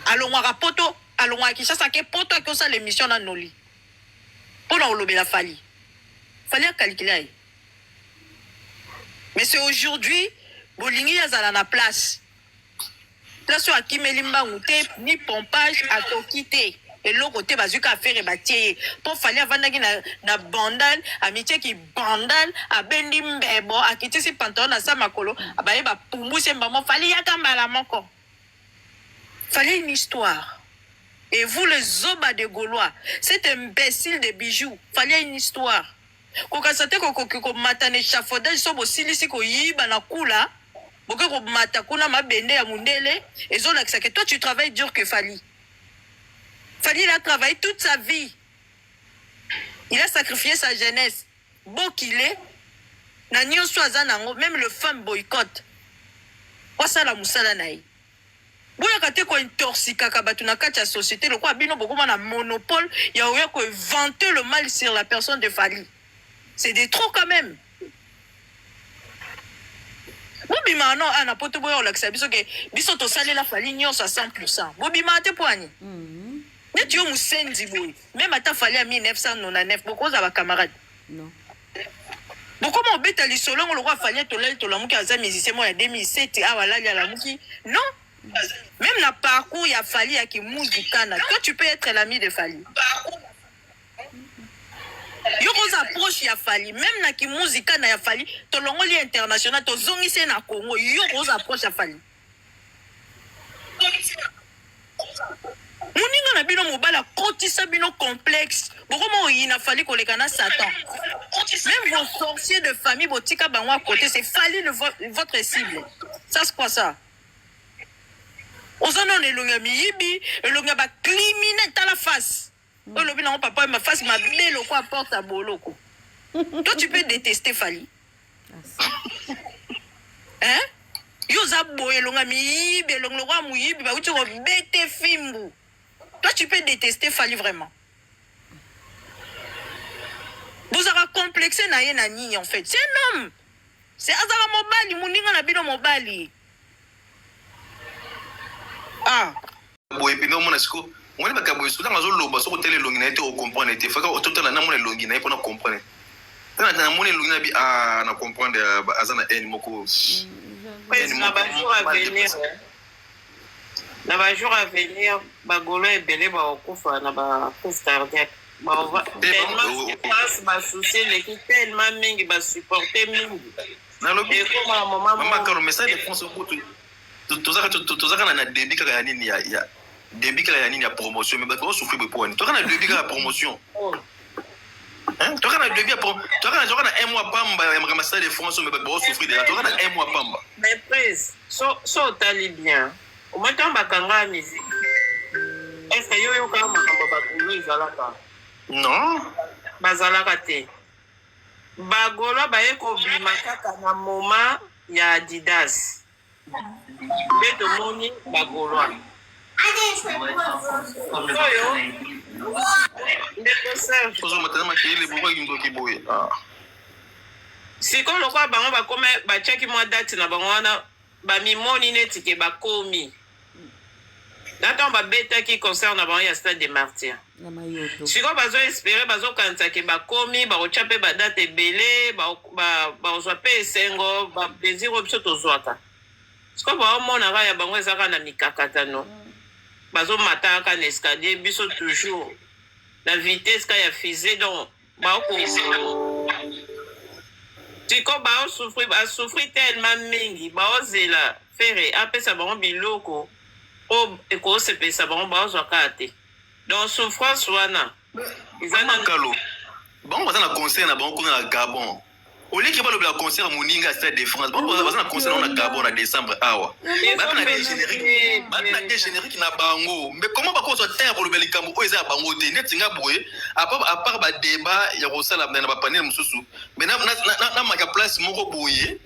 alongwaka poto alongwaka Kinshasa ke poto akosala l'émission na noli mpona olobela Fally a calculé. Mais c'est aujourd'hui bolingi azala na place oyo akimeli mbangu te ni pompage atoki te eloko te bazuka affaire batie po Fally avandaki na bandal amitieki bandal abendi mbebo akitisi pantalon na sa makolo abaye bapumbusi mbamo Fally yaka mbala moko. Fallait une histoire. Et vous, les Oba de Gaulois, cet imbécile de bijoux, fallait une histoire. Quand on matane échafaudage, so bosilisi ko yiba na kula, boke ko mata kuna mabende ya mundele, et zo la que toi tu travailles dur que Fally. Fally il a travaillé toute sa vie. Il a sacrifié sa jeunesse. Beau qu'il est, na nyonso azanango, même le femme boycott. Wasa la musala naï. Boya kate ko intoxikaka batu na kati ya société le quoi bino bokoma na monopole ya oya ko vanter le mal sur la personne de Fally. C'est des trop quand même. Bobima non ana poto boya olakisa biso ke biso to sale la Fally nyonso à 100%. Bobima te poani. Mais tu es musenzi boy. Même ata Fally à 1999 beaucoup za ba camarades. Non. Beaucoup mon beta li solongo le roi Fally to lel to la muki aza musicien mo ya 2007 ah wala ya la muki. Non. Même le parcours, il a fallu à qui Mouzikana. Toi, tu peux être l'ami de Fally. Il y a une approche, il a fallu. Même na qui Mouzikana, il a fallu. Ton longoli international, ton zongi c'est na Congo. Il y a une approche, il a fallu. Moninga na bino mobala kotisa bino complexe. Pourquoi il a fallu qu'on les cana Satan. Même vos sorciers de famille, vos tika banwa à côté, c'est Fally votre cible. Ça c'est quoi ça? On s'en a elonga miyibi, elonga ba criminel à la face. Oh lobi na papa ma face ma belle au quoi porte à boloko. Toi tu peux détester Fally. Hein? Yo za boye elonga miyibi, elonga roi muyibi ba uti ko bete fimbu. Toi tu peux détester Fally vraiment. Vous avez complexé na ye na nini en fait. C'est un homme. C'est azara mobali, muninga na bino mobali. Ah. Boy, puis non, mon esco. Moi, je vais vous dire que je vais vous dire que je vais comprendre. Il faut que vous ayez un longue pour comprendre. Quand vous avez un longue, ah, on comprend que Azana est un mot. Na ba jour à venir, Bagolo et Belé va au couvre, na ba couvre cardiaque. Tellement soucier l'équipe, tellement mingi va supporter mingi. Et comme à un moment, maman, quand le message de France au bout, tout ça na débit kaka ya nini ya débit kaka ya nini ya promotion mais ba souffrir be point to kana débit kaka promotion hein to kana débit to kana un mois pamba ya mama de France mais ba souffrir déjà to kana un mois pamba mais prise so tali bien au moins quand bakanga musique est-ce que yo kama makamba bakulu izalaka non bazalaka te Bagolo baye ko bima kaka na moment ya Adidas Beto moni Bagolo. Siko lokwa bango bakome bachaki mwa date na bango wana bamimoni neti ke bakomi. Data babetaki concert na bango ya Stade des Martyrs. Siko bazo espérer bazo kanisa ke bakomi bakotia pe badate ebele bazwa pe esengo ba plaisir biso tozwaka. Siko baomona kaka ya bango ezaka na mikakatano. Bazomata kaka na escalier biso toujours la vitesse ka ya fusée donc Siko souffrir tellement mingi baozela fere apesa bango biloko o ekosepesa bango bazwa kate donc souffrance wana izana kalo bango baza na concert na bango kuna na Gabon au lieu que ba le concert à Moninga Stade de France bango baza na concert na Gabon na décembre awa ba na des génériques na bango mais comment ba ko so terre pour le belikambo o eza bango te net nga boye à part ba débat ya ko sala na ba panel mususu mais na ma place moko boye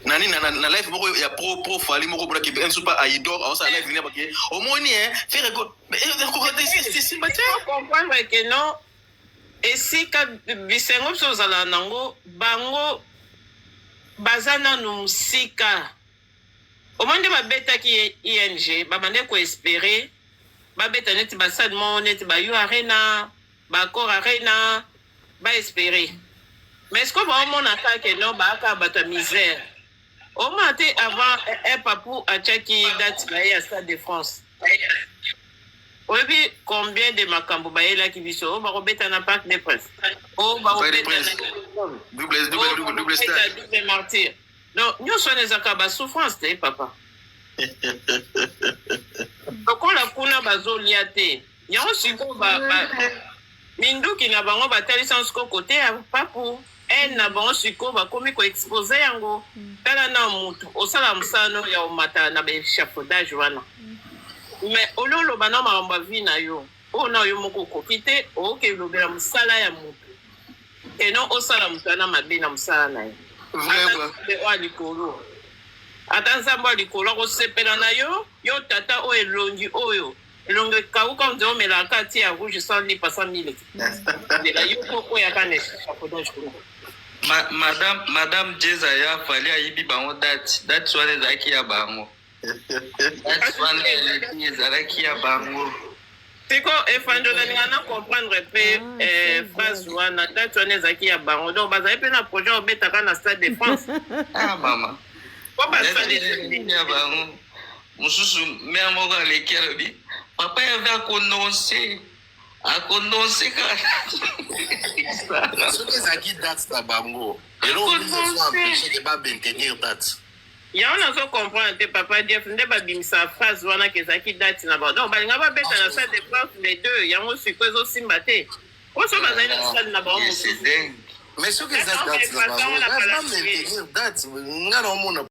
nani na live moko ya pro Fally moko pour que un super aidor on ça live venir parce que au moins hein faire mais c'est sympathique comprendre que non et si ka bisengo sozala nango bango bazana no musika au moins de babetaki ING babande koespere babeta neti basade mo neti bayo arena bakor arena baespere mais est-ce que baomona kaka non baaka bato ya misère oma te avant un papou atiaki date na ye ya Stade de France oyebi combien de makambo bayelaki biso o bakobeta na Parc des Princes o bakobeta na double martyr donc nyonso wana ezaka basouffrance te papa lokola kuna bazolia te yango sikoyo minduki na bango batalisa sikoyo kote ya papu na bango sikoyo bakomi koexpose yango tala na mutu osala mosano ya omata na baéchafaudage wana mais ololoba na makambo ya vi na yo oyo na yo moko okoki te oyoki elobela mosala ya mutu eno osala moto wana mabe na mosala na ye oyo likolo ata nzambe ya likolo akosepela na yo yo tata oyo elongi oyo elongi ekauka nze omelaka ti ya rouge sans lipa sans miliki ndela yo koko yaka na échafaudage kuna Madame Jeza ya fali ayibi bango date wana ezalaki ya bango date wana ezalaki ya bango siko efando nalinga na comprendre mpe phrase wana date wana ezalaki ya bango donc bazali mpe na projet obetaka na Stade de France mama po basali ya bango mosusu mère moko aleki alobi papa yave akononse soki ezalaki date na bango eloko empêche ba maintenir date yango nazo comprendre te papa Jeff nde babimisa phrase wana ke ezalaki date na bango donc balinga babeta na Stade de France les deux yango sikoyo ezosimba te oso bazali na stade na bango mosusu mais soki ezalaki date na bango ba maintenir date nga na omona